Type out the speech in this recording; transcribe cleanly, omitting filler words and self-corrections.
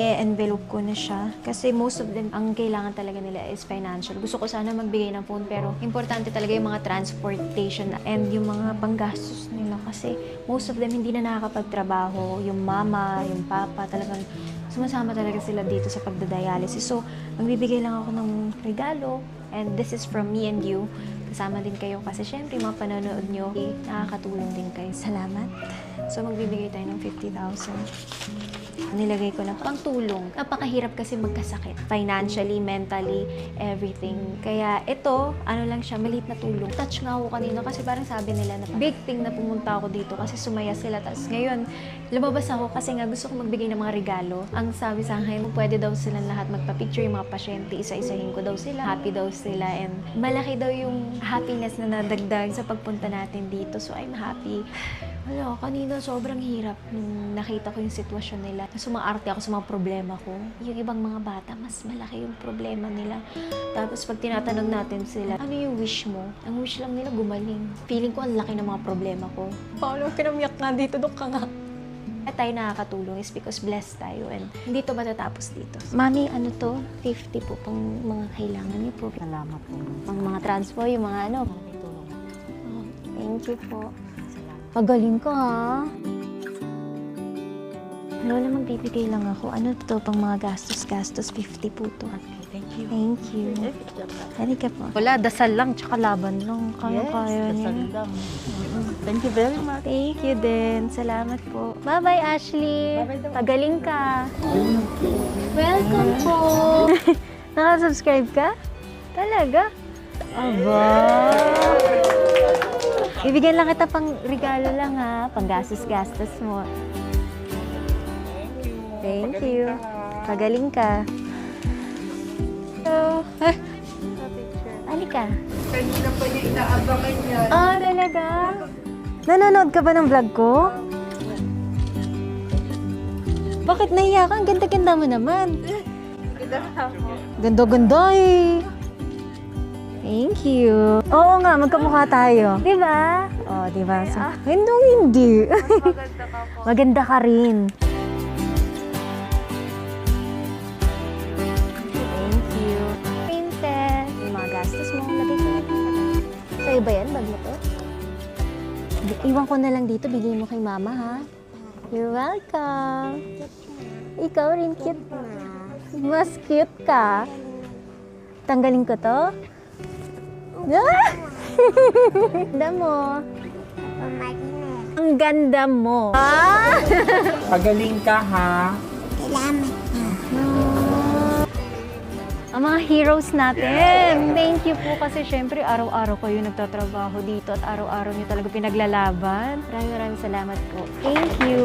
I-envelope ko na siya. Kasi most of them, ang kailangan talaga nila is financial. Gusto ko sana magbigay ng phone, pero importante talaga yung mga transportation and yung mga panggastos nila. Kasi most of them hindi na nakakapagtrabaho. Yung mama, yung papa, talagang sumasama talaga sila dito sa pagdadialysis. So, magbibigay lang ako ng regalo. And this is from me and you. Kasama din kayo kasi syempre mga panonood nyo, nakakatulong din kayo. Salamat. So, magbibigay tayo ng 50,000. Nilagay ko lang pang tulong. Napakahirap kasi magkasakit. Financially, mentally, everything. Kaya ito, ano lang siya, maliit na tulong. Touch nga ako kanina kasi parang sabi nila na big thing na pumunta ako dito kasi sumaya sila. Tapos ngayon, lumabas ako kasi nga gusto ko magbigay ng mga regalo. Ang sabi sa akin, pwede daw silang lahat magpa-picture yung mga pasyente. Isa-isahin ko daw sila. Happy daw sila. And malaki daw yung happiness na nadagdag sa pagpunta natin dito. So I'm happy. Wala, kanina sobrang hirap nung nakita ko yung sitwasyon nila. Sumaarte ako sa mga problema ko. Yung ibang mga bata, mas malaki yung problema nila. Tapos pag tinatanong natin sila, ano yung wish mo? Ang wish lang nila gumaling. Feeling ko ang laki ng mga problema ko. Paano kinamiyak nga dito, Dok ka nga. At tayo nakakatulong is because blessed tayo and hindi to matatapos dito. Mami, ano to? 50 po pang mga kailangan niyo po. Salamat po. Pang mga transfer, yung mga ano. Tulong. Oh, thank you po. Salamat. Pagaling ka, ha? Lola, magbibigay lang ako. Ano to, pang mga gastos-gastos? 50 po to. Okay, thank you. Thank you. Halika po. Wala, dasal lang, tsaka laban lang. Kaya-kaya niya. dasal lang. Thank you very much. Thank you din. Salamat po. Bye-bye, Ashley. Bye-bye daw. Pagaling ka. Welcome po. Naka-subscribe ka? Talaga? Aba. Ibigyan lang kita pang regalo lang, ha. Pang gastos-gastos mo. Thank you. Pagaling ka. So, halika. Kanina pa niya inaabangan yan. Ah, talaga? Nanonood ka ba ng vlog ko? Bakit nahiya ka? Ang ganda-ganda mo naman. Ganda-ganda eh. Thank you. Oo nga, magkamukha tayo. Di ba? Oo, di ba? So, hindi. Maganda ka po. Maganda ka rin. Thank you. Princess. Yung mga gastos mo, lagay ko na. Sa'yo ba yan? Bag mo to? Iwan ko na lang dito. Bigay mo kay mama, ha? You're welcome. Ikaw rin cute. Mas cute ka. Tanggalin ko to? Ganda mo. Ang ganda mo. Ah! Pagaling ka ha. Ang mga heroes natin. Thank you po kasi syempre araw-araw kayo nagtatrabaho dito at araw-araw niyo talaga pinaglalaban. Maraming salamat po. Thank you.